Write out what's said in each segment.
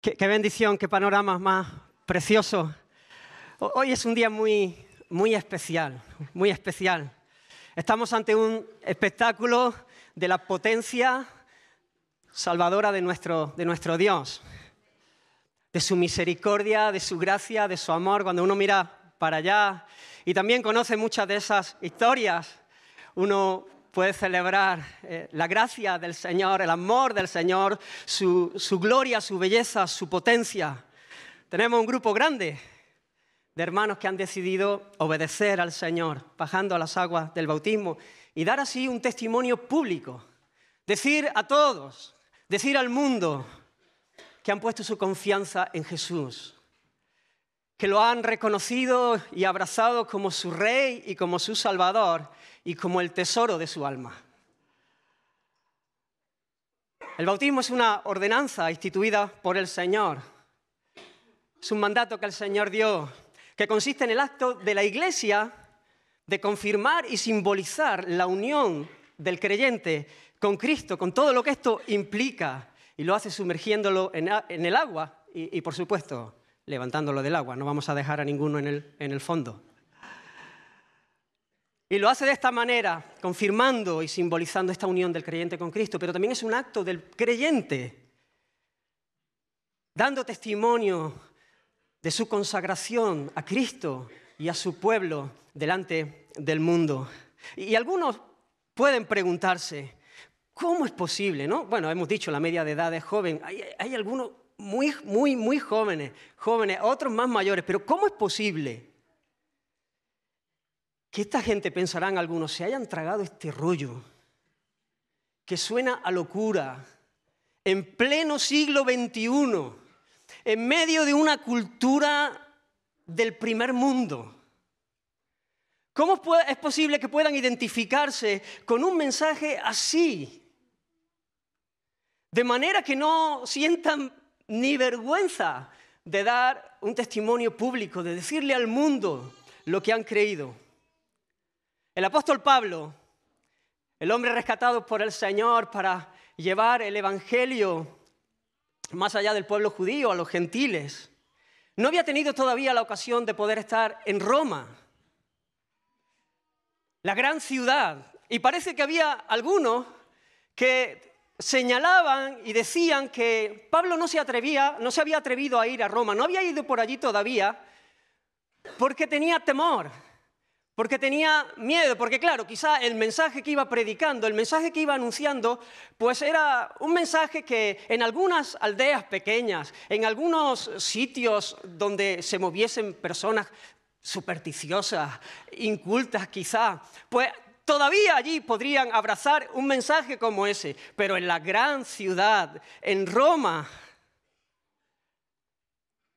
Qué bendición, qué panorama más precioso. Hoy es un día muy especial, muy especial. Estamos ante un espectáculo de la potencia salvadora de nuestro Dios, de su misericordia, de su gracia, de su amor. Cuando uno mira para allá y también conoce muchas de esas historias, uno puede celebrar la gracia del Señor, el amor del Señor, su gloria, su belleza, su potencia. Tenemos un grupo grande de hermanos que han decidido obedecer al Señor, bajando a las aguas del bautismo y dar así un testimonio público. Decir a todos, decir al mundo que han puesto su confianza en Jesús, que lo han reconocido y abrazado como su Rey y como su Salvador y como el tesoro de su alma. El bautismo es una ordenanza instituida por el Señor. Es un mandato que el Señor dio, que consiste en el acto de la Iglesia de confirmar y simbolizar la unión del creyente con Cristo, con todo lo que esto implica, y lo hace sumergiéndolo en el agua y, por supuesto, levantándolo del agua. No vamos a dejar a ninguno en el fondo. Y lo hace de esta manera, confirmando y simbolizando esta unión del creyente con Cristo, pero también es un acto del creyente, dando testimonio de su consagración a Cristo y a su pueblo delante del mundo. Y algunos pueden preguntarse, ¿cómo es posible, no? Bueno, hemos dicho la media de edad es joven, hay algunos muy jóvenes, otros más mayores, pero ¿cómo es posible que esta gente, pensarán algunos, se hayan tragado este rollo que suena a locura en pleno siglo XXI, en medio de una cultura del primer mundo? ¿Cómo es posible que puedan identificarse con un mensaje así? De manera que no sientan ni vergüenza de dar un testimonio público, de decirle al mundo lo que han creído. El apóstol Pablo, el hombre rescatado por el Señor para llevar el evangelio más allá del pueblo judío, a los gentiles, no había tenido todavía la ocasión de poder estar en Roma, la gran ciudad. Y parece que había algunos que señalaban y decían que Pablo no se había atrevido a ir a Roma, no había ido por allí todavía porque tenía temor, porque tenía miedo, porque claro, quizá el mensaje que iba predicando, el mensaje que iba anunciando, pues era un mensaje que en algunas aldeas pequeñas, en algunos sitios donde se moviesen personas supersticiosas, incultas quizá, pues todavía allí podrían abrazar un mensaje como ese, pero en la gran ciudad, en Roma,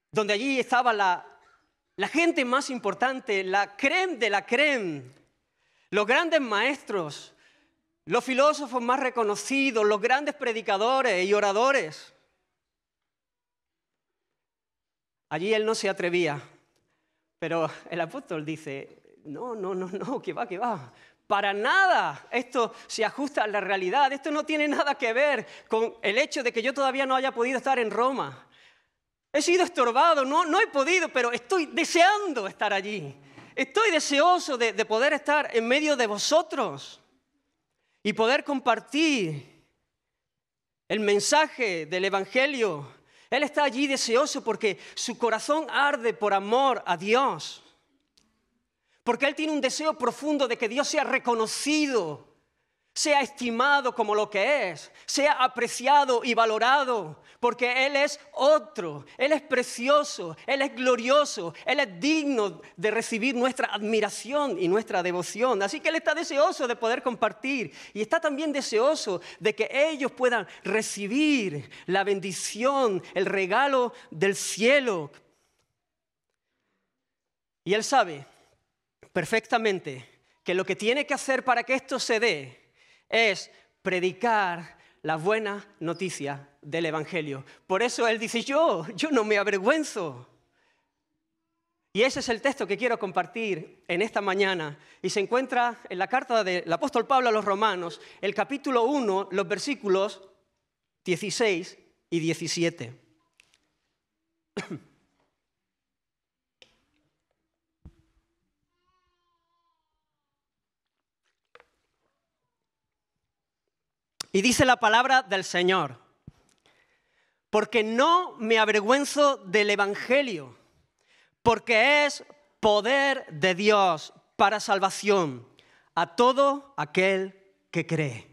donde allí estaba la gente más importante, la crème de la crème, los grandes maestros, los filósofos más reconocidos, los grandes predicadores y oradores. Allí él no se atrevía, pero el apóstol dice, no, que va. Para nada esto se ajusta a la realidad, esto no tiene nada que ver con el hecho de que yo todavía no haya podido estar en Roma. He sido estorbado, no he podido, pero estoy deseando estar allí. Estoy deseoso de poder estar en medio de vosotros y poder compartir el mensaje del Evangelio. Él está allí deseoso porque su corazón arde por amor a Dios. Porque él tiene un deseo profundo de que Dios sea reconocido, sea estimado como lo que es, sea apreciado y valorado, porque Él es otro, Él es precioso, Él es glorioso, Él es digno de recibir nuestra admiración y nuestra devoción. Así que Él está deseoso de poder compartir y está también deseoso de que ellos puedan recibir la bendición, el regalo del cielo. Y Él sabe perfectamente que lo que tiene que hacer para que esto se dé es predicar la buena noticia del Evangelio. Por eso él dice, yo no me avergüenzo. Y ese es el texto que quiero compartir en esta mañana. Y se encuentra en la carta del apóstol Pablo a los Romanos, el capítulo 1, los versículos 16 y 17. Y dice la palabra del Señor: porque no me avergüenzo del Evangelio, porque es poder de Dios para salvación a todo aquel que cree.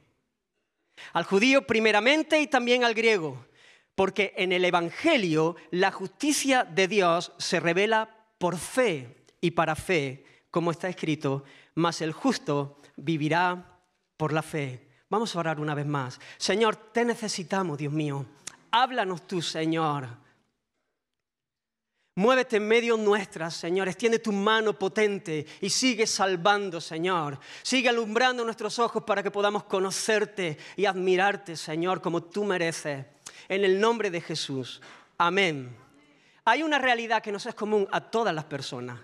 Al judío primeramente y también al griego, porque en el Evangelio la justicia de Dios se revela por fe y para fe, como está escrito, mas el justo vivirá por la fe. Vamos a orar una vez más. Señor, te necesitamos, Dios mío. Háblanos tú, Señor. Muévete en medio nuestras, Señor. Extiende tu mano potente y sigue salvando, Señor. Sigue alumbrando nuestros ojos para que podamos conocerte y admirarte, Señor, como tú mereces. En el nombre de Jesús. Amén. Hay una realidad que nos es común a todas las personas.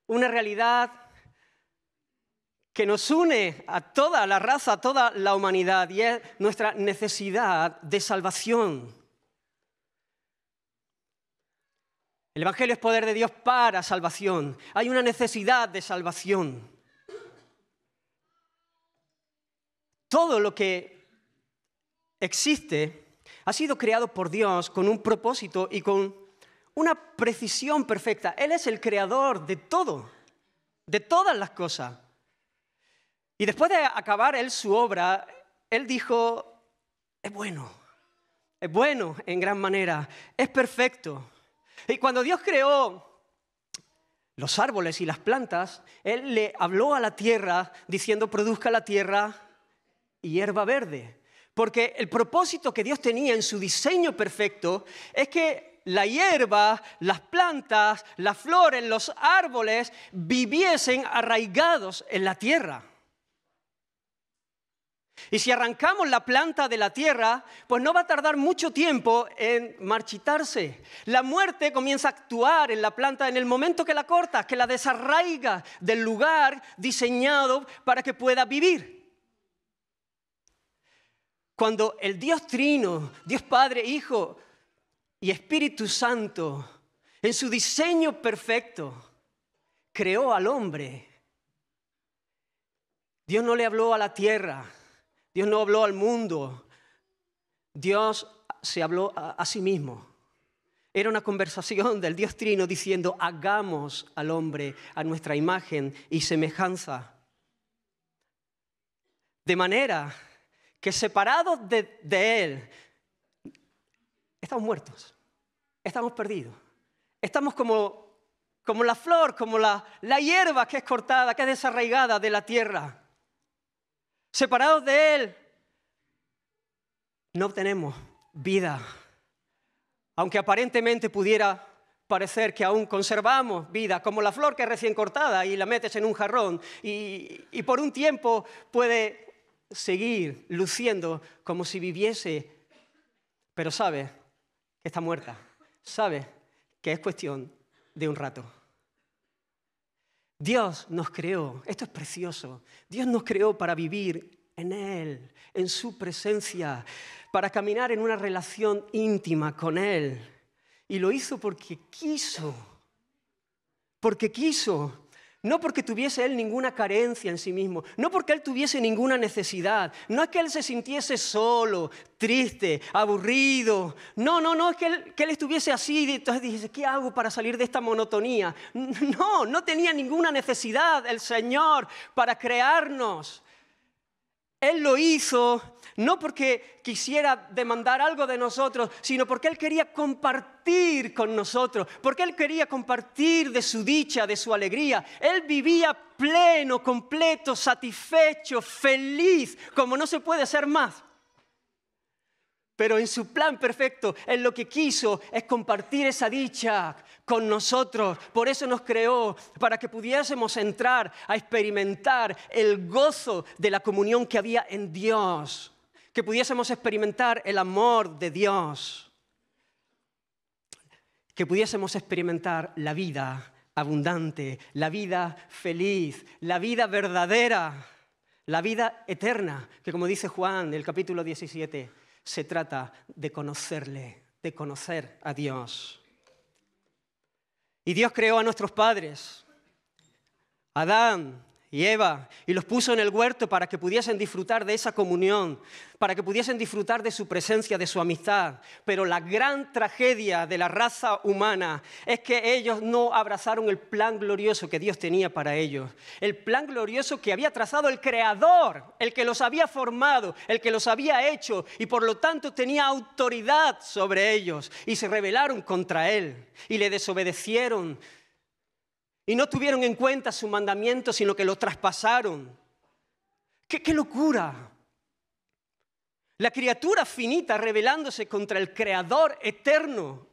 Una realidad que nos une a toda la raza, a toda la humanidad, y es nuestra necesidad de salvación. El Evangelio es poder de Dios para salvación. Hay una necesidad de salvación. Todo lo que existe ha sido creado por Dios con un propósito y con una precisión perfecta. Él es el creador de todo, de todas las cosas. Y después de acabar él su obra, él dijo: es bueno en gran manera, es perfecto. Y cuando Dios creó los árboles y las plantas, él le habló a la tierra diciendo: produzca la tierra hierba verde. Porque el propósito que Dios tenía en su diseño perfecto es que la hierba, las plantas, las flores, los árboles viviesen arraigados en la tierra. Y si arrancamos la planta de la tierra, pues no va a tardar mucho tiempo en marchitarse. La muerte comienza a actuar en la planta en el momento que la cortas, que la desarraiga del lugar diseñado para que pueda vivir. Cuando el Dios Trino, Dios Padre, Hijo y Espíritu Santo, en su diseño perfecto, creó al hombre, Dios no le habló a la tierra. Dios no habló al mundo, Dios se habló a sí mismo. Era una conversación del Dios Trino diciendo: hagamos al hombre a nuestra imagen y semejanza. De manera que separados de Él, estamos muertos, estamos perdidos. Estamos como la flor, como la hierba que es cortada, que es desarraigada de la tierra. Separados de Él, no obtenemos vida. Aunque aparentemente pudiera parecer que aún conservamos vida, como la flor que es recién cortada y la metes en un jarrón y por un tiempo puede seguir luciendo como si viviese, pero sabe que está muerta, sabe que es cuestión de un rato. Dios nos creó, esto es precioso, Dios nos creó para vivir en Él, en su presencia, para caminar en una relación íntima con Él. Y lo hizo porque quiso, no porque tuviese Él ninguna carencia en sí mismo, no porque Él tuviese ninguna necesidad, no es que Él se sintiese solo, triste, aburrido, no es que Él estuviese así y entonces dijese: ¿qué hago para salir de esta monotonía? No tenía ninguna necesidad el Señor para crearnos. Él lo hizo no porque quisiera demandar algo de nosotros, sino porque Él quería compartir con nosotros, porque Él quería compartir de su dicha, de su alegría. Él vivía pleno, completo, satisfecho, feliz, como no se puede ser más. Pero en su plan perfecto, Él lo que quiso es compartir esa dicha con nosotros. Por eso nos creó, para que pudiésemos entrar a experimentar el gozo de la comunión que había en Dios. Que pudiésemos experimentar el amor de Dios. Que pudiésemos experimentar la vida abundante, la vida feliz, la vida verdadera, la vida eterna. Que como dice Juan en el capítulo 17, se trata de conocerle, de conocer a Dios. Y Dios creó a nuestros padres, Adán y Eva y los puso en el huerto para que pudiesen disfrutar de esa comunión, para que pudiesen disfrutar de su presencia, de su amistad. Pero la gran tragedia de la raza humana es que ellos no abrazaron el plan glorioso que Dios tenía para ellos. El plan glorioso que había trazado el Creador, el que los había formado, el que los había hecho y por lo tanto tenía autoridad sobre ellos. Y se rebelaron contra Él y le desobedecieron. Y no tuvieron en cuenta su mandamiento, sino que lo traspasaron. ¡Qué locura! La criatura finita rebelándose contra el Creador eterno,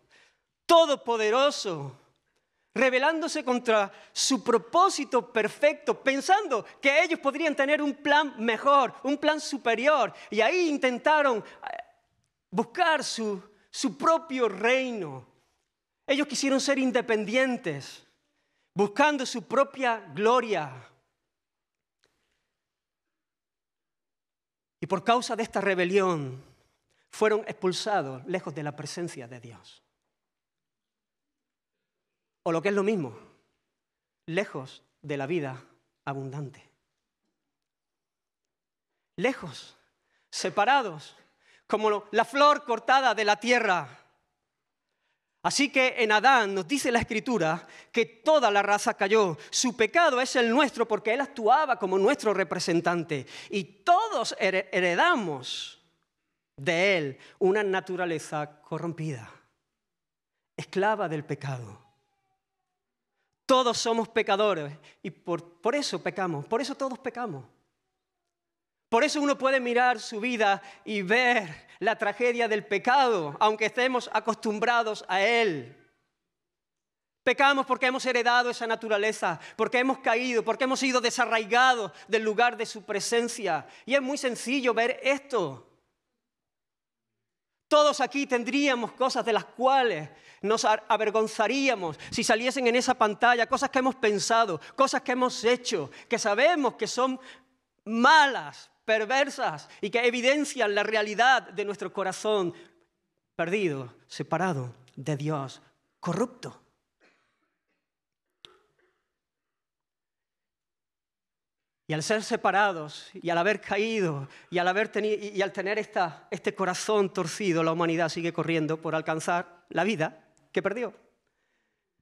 todopoderoso, rebelándose contra su propósito perfecto, pensando que ellos podrían tener un plan mejor, un plan superior. Y ahí intentaron buscar su propio reino. Ellos quisieron ser independientes, buscando su propia gloria. Y por causa de esta rebelión, fueron expulsados lejos de la presencia de Dios. O lo que es lo mismo, lejos de la vida abundante. Lejos, separados, como la flor cortada de la tierra. Así que en Adán nos dice la Escritura que toda la raza cayó. Su pecado es el nuestro porque él actuaba como nuestro representante. Y todos heredamos de él una naturaleza corrompida, esclava del pecado. Todos somos pecadores y por eso pecamos, por eso todos pecamos. Por eso uno puede mirar su vida y ver la tragedia del pecado, aunque estemos acostumbrados a él. Pecamos porque hemos heredado esa naturaleza, porque hemos caído, porque hemos sido desarraigados del lugar de su presencia. Y es muy sencillo ver esto. Todos aquí tendríamos cosas de las cuales nos avergonzaríamos si saliesen en esa pantalla, cosas que hemos pensado, cosas que hemos hecho, que sabemos que son malas, perversas y que evidencian la realidad de nuestro corazón perdido, separado de Dios, corrupto. Y al ser separados y al haber caído y al tener este corazón torcido, la humanidad sigue corriendo por alcanzar la vida que perdió.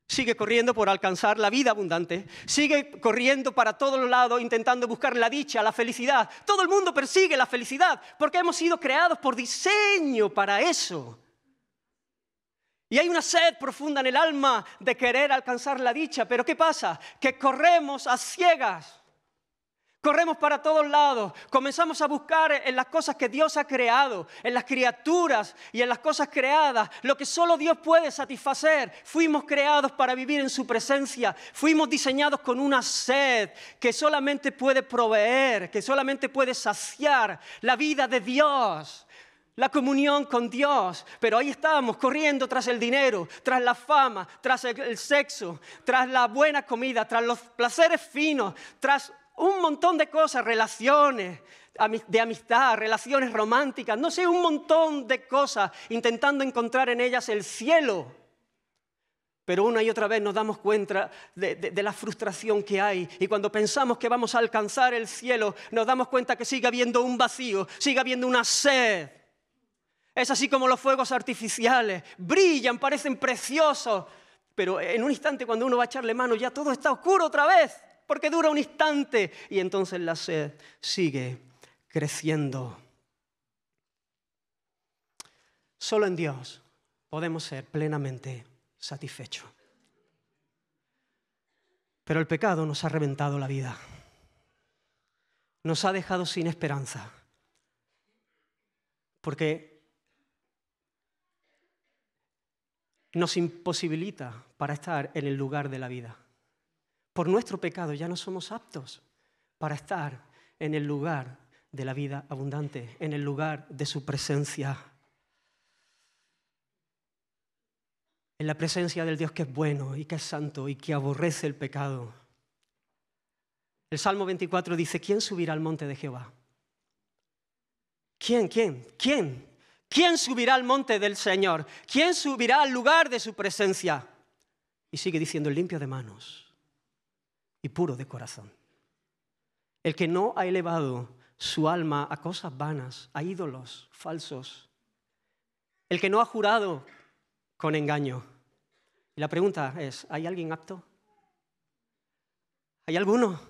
Sigue corriendo por alcanzar la vida abundante. Sigue corriendo para todos los lados intentando buscar la dicha, la felicidad. Todo el mundo persigue la felicidad porque hemos sido creados por diseño para eso. Y hay una sed profunda en el alma de querer alcanzar la dicha. Pero ¿qué pasa? Que corremos a ciegas. Corremos para todos lados, comenzamos a buscar en las cosas que Dios ha creado, en las criaturas y en las cosas creadas, lo que solo Dios puede satisfacer. Fuimos creados para vivir en su presencia, fuimos diseñados con una sed que solamente puede proveer, que solamente puede saciar la vida de Dios. La comunión con Dios, pero ahí estamos corriendo tras el dinero, tras la fama, tras el sexo, tras la buena comida, tras los placeres finos, tras un montón de cosas, relaciones de amistad, relaciones románticas, no sé, un montón de cosas, intentando encontrar en ellas el cielo. Pero una y otra vez nos damos cuenta de la frustración que hay. Y cuando pensamos que vamos a alcanzar el cielo, nos damos cuenta que sigue habiendo un vacío, sigue habiendo una sed. Es así como los fuegos artificiales, brillan, parecen preciosos, pero en un instante cuando uno va a echarle mano ya todo está oscuro otra vez. Porque dura un instante y entonces la sed sigue creciendo. Solo en Dios podemos ser plenamente satisfechos. Pero el pecado nos ha reventado la vida. Nos ha dejado sin esperanza. Porque nos imposibilita para estar en el lugar de la vida. Por nuestro pecado ya no somos aptos para estar en el lugar de la vida abundante, en el lugar de su presencia. En la presencia del Dios que es bueno y que es santo y que aborrece el pecado. El Salmo 24 dice, ¿quién subirá al monte de Jehová? ¿Quién? ¿Quién subirá al monte del Señor? ¿Quién subirá al lugar de su presencia? Y sigue diciendo, limpio de manos y puro de corazón. El que no ha elevado su alma a cosas vanas, a ídolos falsos. El que no ha jurado con engaño. Y la pregunta es, ¿hay alguien apto? ¿Hay alguno?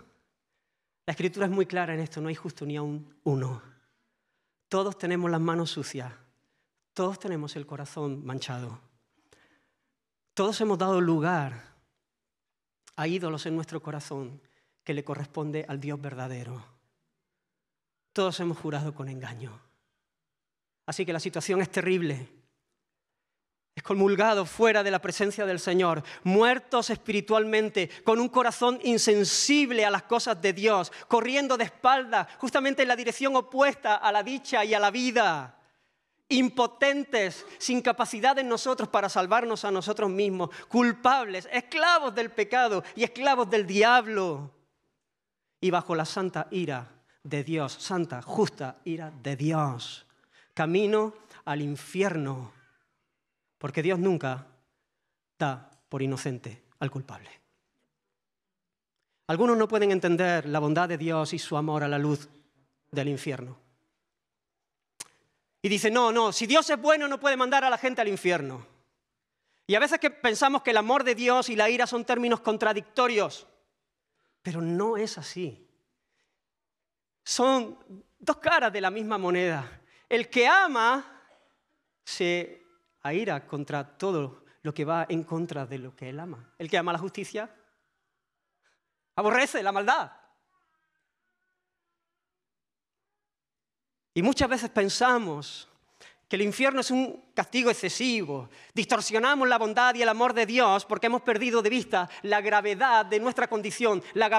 La Escritura es muy clara en esto, no hay justo ni aun uno. Todos tenemos las manos sucias, todos tenemos el corazón manchado. Todos hemos dado lugar a ídolos en nuestro corazón que le corresponde al Dios verdadero. Todos hemos jurado con engaño. Así que la situación es terrible. Excomulgados fuera de la presencia del Señor, muertos espiritualmente, con un corazón insensible a las cosas de Dios, corriendo de espaldas, justamente en la dirección opuesta a la dicha y a la vida, impotentes, sin capacidad en nosotros para salvarnos a nosotros mismos, culpables, esclavos del pecado y esclavos del diablo, y bajo la santa ira de Dios, santa, justa ira de Dios, camino al infierno. Porque Dios nunca da por inocente al culpable. Algunos no pueden entender la bondad de Dios y su amor a la luz del infierno. Y dicen, no, si Dios es bueno no puede mandar a la gente al infierno. Y a veces que pensamos que el amor de Dios y la ira son términos contradictorios. Pero no es así. Son dos caras de la misma moneda. El que ama se aira contra todo lo que va en contra de lo que él ama. El que ama la justicia aborrece la maldad. Y muchas veces pensamos que el infierno es un castigo excesivo. Distorsionamos la bondad y el amor de Dios porque hemos perdido de vista la gravedad de nuestra condición, la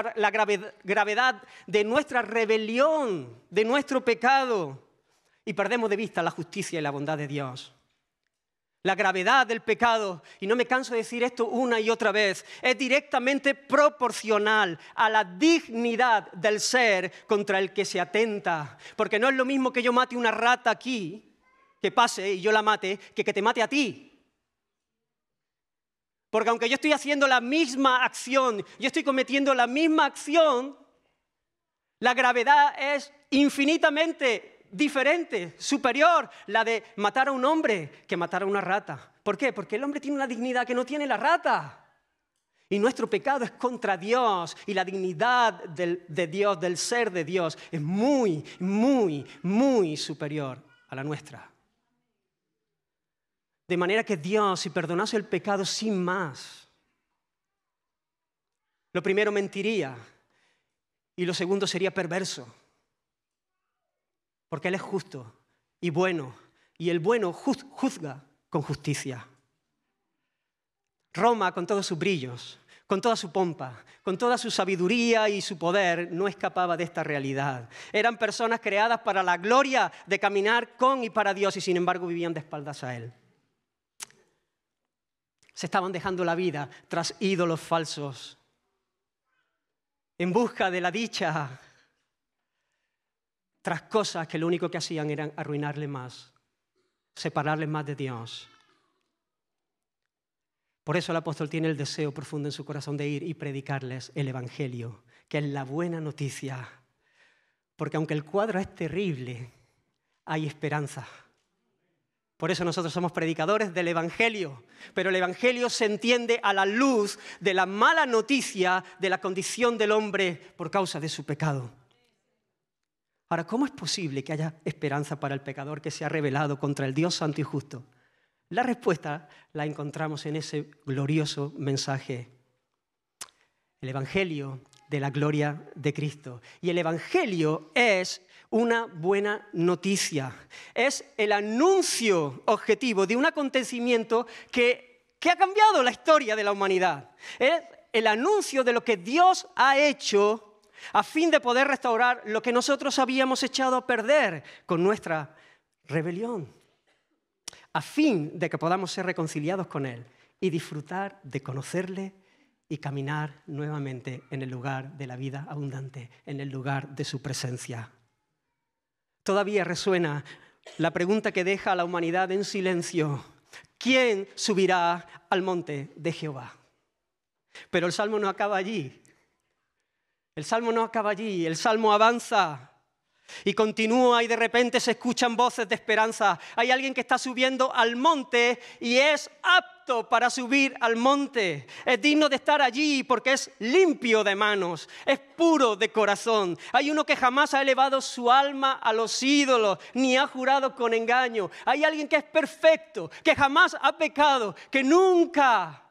gravedad de nuestra rebelión, de nuestro pecado. Y perdemos de vista la justicia y la bondad de Dios. La gravedad del pecado, y no me canso de decir esto una y otra vez, es directamente proporcional a la dignidad del ser contra el que se atenta. Porque no es lo mismo que yo mate una rata aquí, que pase y yo la mate, que te mate a ti. Porque aunque yo estoy haciendo la misma acción, yo estoy cometiendo la misma acción, la gravedad es infinitamente diferente, superior, la de matar a un hombre que matar a una rata. ¿Por qué? Porque el hombre tiene una dignidad que no tiene la rata. Y nuestro pecado es contra Dios y la dignidad de Dios, del ser de Dios, es muy, muy, muy superior a la nuestra. De manera que Dios, si perdonase el pecado sin más, lo primero mentiría y lo segundo sería perverso. Porque Él es justo y bueno, y el bueno juzga con justicia. Roma, con todos sus brillos, con toda su pompa, con toda su sabiduría y su poder, no escapaba de esta realidad. Eran personas creadas para la gloria de caminar con y para Dios, y sin embargo vivían de espaldas a Él. Se estaban dejando la vida tras ídolos falsos, en busca de la dicha, tras cosas que lo único que hacían era arruinarle más, separarles más de Dios. Por eso el apóstol tiene el deseo profundo en su corazón de ir y predicarles el Evangelio, que es la buena noticia. Porque aunque el cuadro es terrible, hay esperanza. Por eso nosotros somos predicadores del Evangelio, pero el Evangelio se entiende a la luz de la mala noticia de la condición del hombre por causa de su pecado. Ahora, ¿cómo es posible que haya esperanza para el pecador que se ha rebelado contra el Dios santo y justo? La respuesta la encontramos en ese glorioso mensaje, el Evangelio de la gloria de Cristo. Y el Evangelio es una buena noticia, es el anuncio objetivo de un acontecimiento que ha cambiado la historia de la humanidad. Es el anuncio de lo que Dios ha hecho a fin de poder restaurar lo que nosotros habíamos echado a perder con nuestra rebelión, a fin de que podamos ser reconciliados con Él y disfrutar de conocerle y caminar nuevamente en el lugar de la vida abundante, en el lugar de su presencia. Todavía resuena la pregunta que deja a la humanidad en silencio: ¿quién subirá al monte de Jehová? Pero el Salmo no acaba allí. El Salmo no acaba allí, el Salmo avanza y continúa y de repente se escuchan voces de esperanza. Hay alguien que está subiendo al monte y es apto para subir al monte. Es digno de estar allí porque es limpio de manos, es puro de corazón. Hay uno que jamás ha elevado su alma a los ídolos, ni ha jurado con engaño. Hay alguien que es perfecto, que jamás ha pecado, que nunca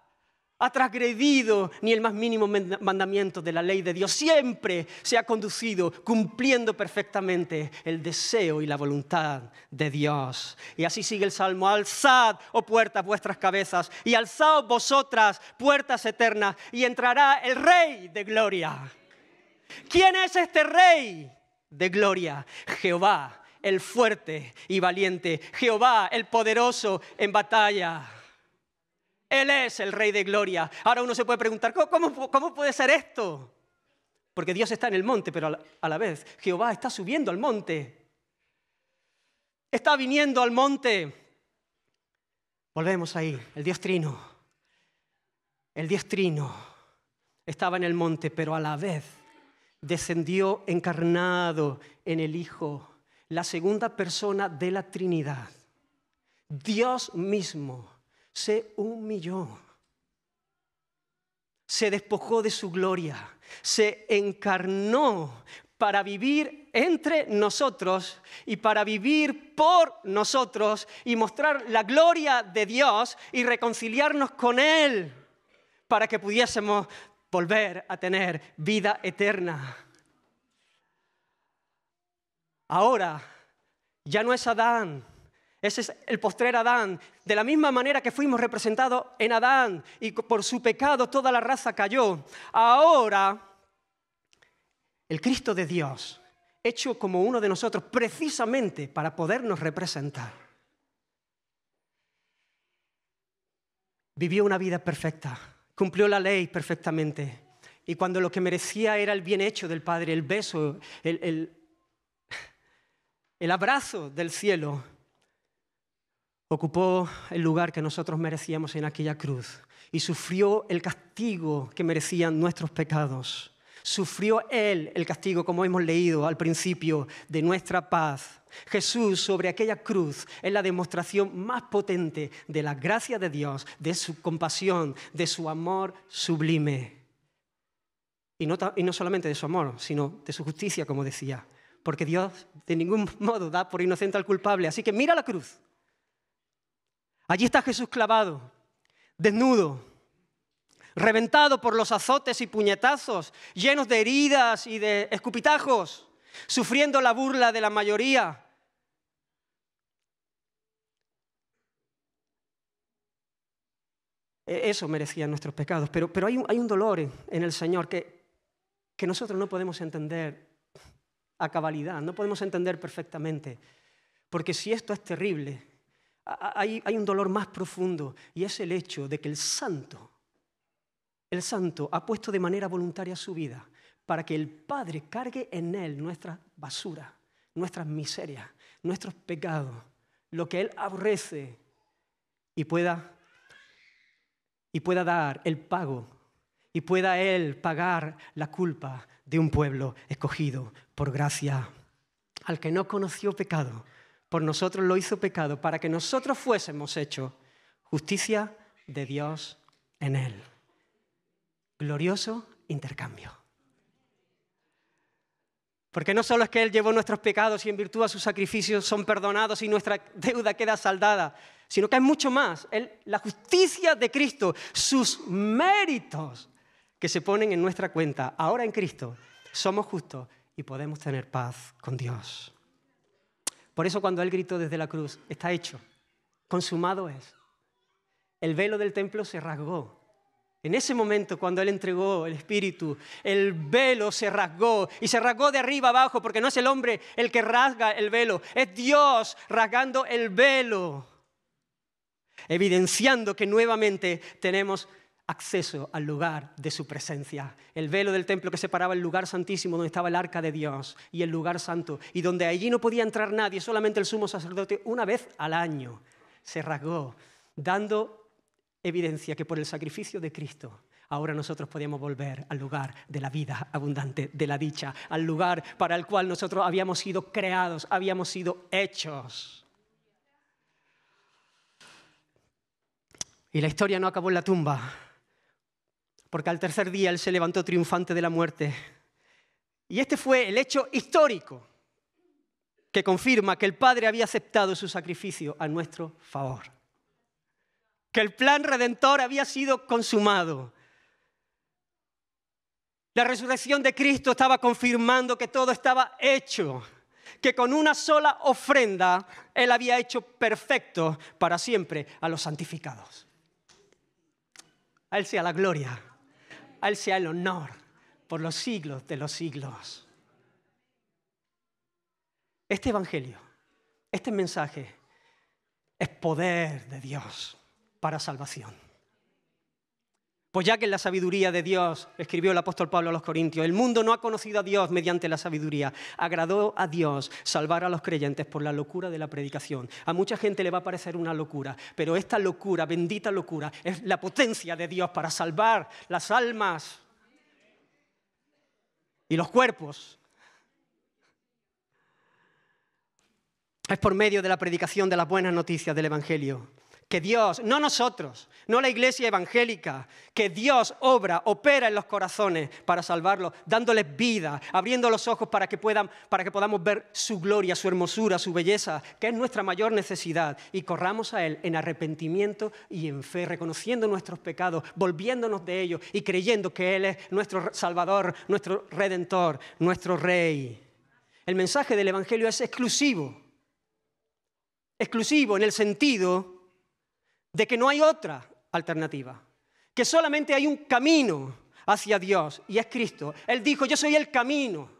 ha transgredido ni el más mínimo mandamiento de la ley de Dios. Siempre se ha conducido cumpliendo perfectamente el deseo y la voluntad de Dios. Y así sigue el Salmo. Alzad, oh puertas, vuestras cabezas, y alzaos vosotras, puertas eternas, y entrará el Rey de gloria. ¿Quién es este Rey de gloria? Jehová, el fuerte y valiente. Jehová, el poderoso en batalla. Él es el Rey de gloria. Ahora uno se puede preguntar, ¿cómo puede ser esto? Porque Dios está en el monte, pero a la vez Jehová está subiendo al monte. Está viniendo al monte. Volvemos ahí, el Dios Trino. El Dios Trino estaba en el monte, pero a la vez descendió encarnado en el Hijo, la segunda persona de la Trinidad. Dios mismo se humilló, se despojó de su gloria, se encarnó para vivir entre nosotros y para vivir por nosotros y mostrar la gloria de Dios y reconciliarnos con Él para que pudiésemos volver a tener vida eterna. Ahora ya no es Adán. Ese es el postrer Adán. De la misma manera que fuimos representados en Adán y por su pecado toda la raza cayó. Ahora, el Cristo de Dios, hecho como uno de nosotros precisamente para podernos representar, vivió una vida perfecta, cumplió la ley perfectamente. Y cuando lo que merecía era el bien hecho del Padre, el beso, el abrazo del cielo, ocupó el lugar que nosotros merecíamos en aquella cruz y sufrió el castigo que merecían nuestros pecados. Sufrió Él el castigo, como hemos leído al principio, de nuestra paz. Jesús sobre aquella cruz es la demostración más potente de la gracia de Dios, de su compasión, de su amor sublime. Y no solamente de su amor, sino de su justicia, como decía. Porque Dios de ningún modo da por inocente al culpable. Así que mira la cruz. Allí está Jesús clavado, desnudo, reventado por los azotes y puñetazos, llenos de heridas y de escupitajos, sufriendo la burla de la mayoría. Eso merecían nuestros pecados, pero hay un dolor en el Señor que nosotros no podemos entender a cabalidad, no podemos entender perfectamente, porque si esto es terrible, hay un dolor más profundo y es el hecho de que el Santo ha puesto de manera voluntaria su vida para que el Padre cargue en Él nuestra basura, nuestras miserias, nuestros pecados, lo que Él aborrece y pueda dar el pago y pueda Él pagar la culpa de un pueblo escogido por gracia. Al que no conoció pecado, por nosotros lo hizo pecado para que nosotros fuésemos hechos justicia de Dios en Él. Glorioso intercambio. Porque no solo es que Él llevó nuestros pecados y en virtud a sus sacrificios son perdonados y nuestra deuda queda saldada, sino que hay mucho más. La justicia de Cristo, sus méritos que se ponen en nuestra cuenta. Ahora en Cristo somos justos y podemos tener paz con Dios. Por eso cuando Él gritó desde la cruz, está hecho, consumado es. El velo del templo se rasgó. En ese momento cuando Él entregó el Espíritu, el velo se rasgó y se rasgó de arriba abajo porque no es el hombre el que rasga el velo, es Dios rasgando el velo, evidenciando que nuevamente tenemos acceso al lugar de su presencia. El velo del templo que separaba el lugar santísimo donde estaba el arca de Dios y el lugar santo y donde allí no podía entrar nadie, solamente el sumo sacerdote una vez al año, se rasgó, dando evidencia que por el sacrificio de Cristo ahora nosotros podíamos volver al lugar de la vida abundante, de la dicha, al lugar para el cual nosotros habíamos sido creados, habíamos sido hechos. Y la historia no acabó en la tumba, porque al tercer día Él se levantó triunfante de la muerte. Y este fue el hecho histórico que confirma que el Padre había aceptado su sacrificio a nuestro favor. Que el plan redentor había sido consumado. La resurrección de Cristo estaba confirmando que todo estaba hecho. Que con una sola ofrenda Él había hecho perfecto para siempre a los santificados. A Él sea la gloria, a Él sea el honor por los siglos de los siglos. Este evangelio, este mensaje es poder de Dios para salvación. Pues ya que en la sabiduría de Dios, escribió el apóstol Pablo a los Corintios, el mundo no ha conocido a Dios mediante la sabiduría. Agradó a Dios salvar a los creyentes por la locura de la predicación. A mucha gente le va a parecer una locura, pero esta locura, bendita locura, es la potencia de Dios para salvar las almas y los cuerpos. Es por medio de la predicación de las buenas noticias del Evangelio que Dios, no nosotros, no la iglesia evangélica, que Dios opera en los corazones para salvarlos, dándoles vida, abriendo los ojos para que podamos ver su gloria, su hermosura, su belleza, que es nuestra mayor necesidad, y corramos a Él en arrepentimiento y en fe, reconociendo nuestros pecados, volviéndonos de ellos y creyendo que Él es nuestro Salvador, nuestro Redentor, nuestro Rey. El mensaje del Evangelio es exclusivo en el sentido de que no hay otra alternativa, que solamente hay un camino hacia Dios y es Cristo. Él dijo, yo soy el camino,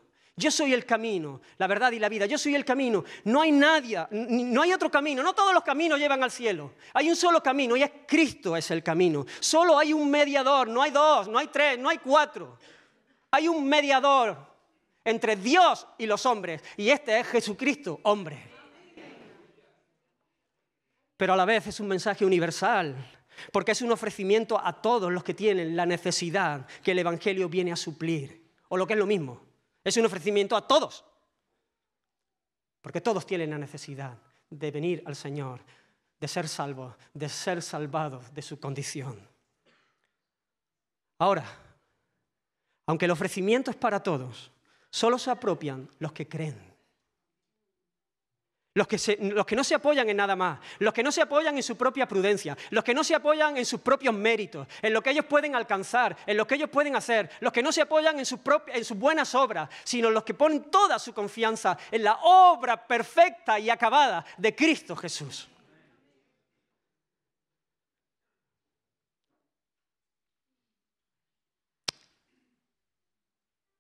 la verdad y la vida, yo soy el camino. No hay nadie, no hay otro camino, no todos los caminos llevan al cielo. Hay un solo camino y es Cristo es el camino. Solo hay un mediador, no hay dos, no hay tres, no hay cuatro. Hay un mediador entre Dios y los hombres y este es Jesucristo, hombre. Pero a la vez es un mensaje universal, porque es un ofrecimiento a todos los que tienen la necesidad que el Evangelio viene a suplir. O lo que es lo mismo, es un ofrecimiento a todos, porque todos tienen la necesidad de venir al Señor, de ser salvos, de ser salvados de su condición. Ahora, aunque el ofrecimiento es para todos, solo se apropian los que creen. Los que no se apoyan en nada más, los que no se apoyan en su propia prudencia, los que no se apoyan en sus propios méritos, en lo que ellos pueden alcanzar, en lo que ellos pueden hacer, los que no se apoyan en sus buenas obras, sino los que ponen toda su confianza en la obra perfecta y acabada de Cristo Jesús.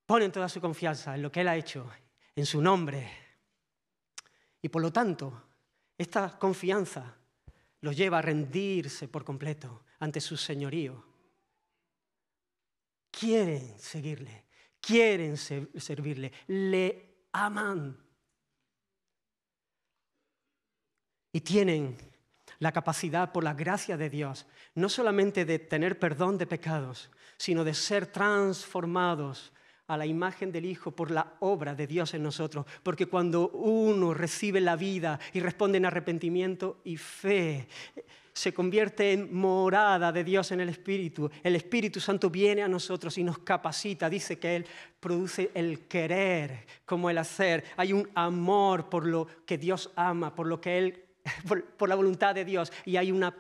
Ponen toda su confianza en lo que Él ha hecho, en su nombre. Y por lo tanto, esta confianza los lleva a rendirse por completo ante su señorío. Quieren seguirle, quieren servirle, le aman. Y tienen la capacidad, por la gracia de Dios, no solamente de tener perdón de pecados, sino de ser transformados a la imagen del Hijo por la obra de Dios en nosotros. Porque cuando uno recibe la vida y responde en arrepentimiento y fe, se convierte en morada de Dios en el Espíritu. El Espíritu Santo viene a nosotros y nos capacita. Dice que Él produce el querer como el hacer. Hay un amor por lo que Dios ama, por la voluntad de Dios. Y hay una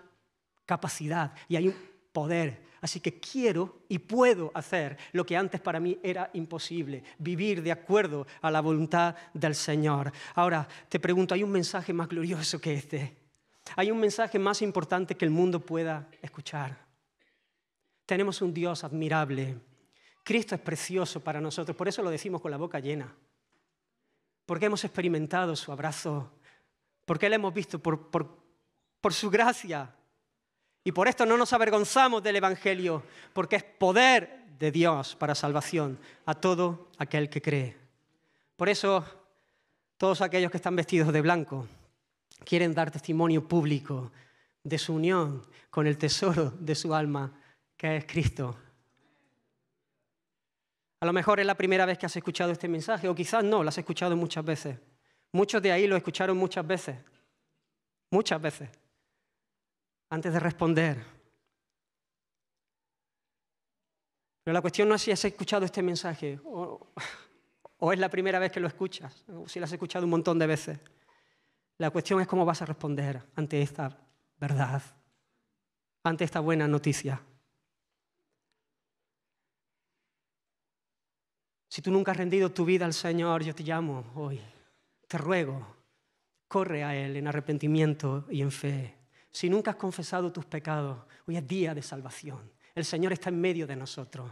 capacidad y hay un poder. Así que quiero y puedo hacer lo que antes para mí era imposible, vivir de acuerdo a la voluntad del Señor. Ahora, te pregunto, ¿hay un mensaje más glorioso que este? ¿Hay un mensaje más importante que el mundo pueda escuchar? Tenemos un Dios admirable. Cristo es precioso para nosotros, por eso lo decimos con la boca llena. Porque hemos experimentado su abrazo, porque le hemos visto por su gracia. Y por esto no nos avergonzamos del Evangelio, porque es poder de Dios para salvación a todo aquel que cree. Por eso, todos aquellos que están vestidos de blanco quieren dar testimonio público de su unión con el tesoro de su alma, que es Cristo A lo mejor es la primera vez que has escuchado este mensaje, o quizás no, lo has escuchado muchas veces. Muchos de ahí lo escucharon muchas veces, antes de responder. Pero la cuestión no es si has escuchado este mensaje, o es la primera vez que lo escuchas, o si lo has escuchado un montón de veces. La cuestión es cómo vas a responder ante esta verdad, ante esta buena noticia. Si tú nunca has rendido tu vida al Señor, yo te llamo hoy, te ruego, corre a Él en arrepentimiento y en fe. Si nunca has confesado tus pecados, hoy es día de salvación. El Señor está en medio de nosotros,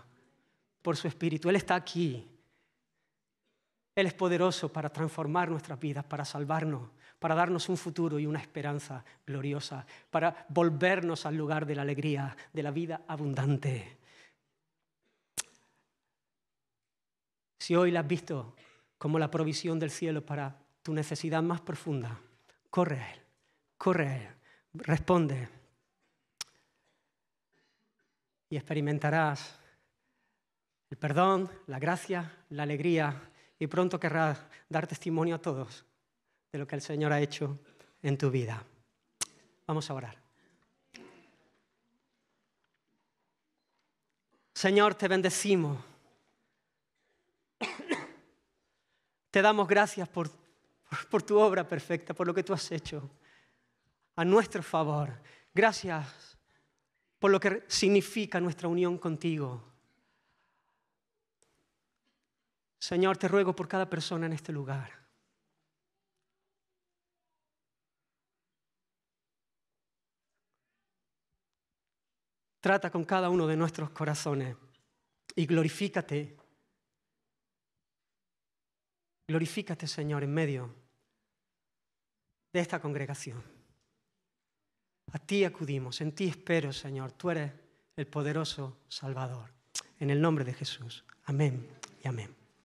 por su Espíritu. Él está aquí. Él es poderoso para transformar nuestras vidas, para salvarnos, para darnos un futuro y una esperanza gloriosa, para volvernos al lugar de la alegría, de la vida abundante. Si hoy la has visto como la provisión del cielo para tu necesidad más profunda, corre a Él, responde y experimentarás el perdón, la gracia, la alegría y pronto querrás dar testimonio a todos de lo que el Señor ha hecho en tu vida. Vamos a orar. Señor, te bendecimos. Te damos gracias por tu obra perfecta, por lo que tú has hecho a nuestro favor. Gracias por lo que significa nuestra unión contigo. Señor, te ruego por cada persona en este lugar. Trata con cada uno de nuestros corazones y glorifícate. Glorifícate, Señor, en medio de esta congregación. A ti acudimos, en ti espero, Señor. Tú eres el poderoso Salvador. En el nombre de Jesús. Amén y amén.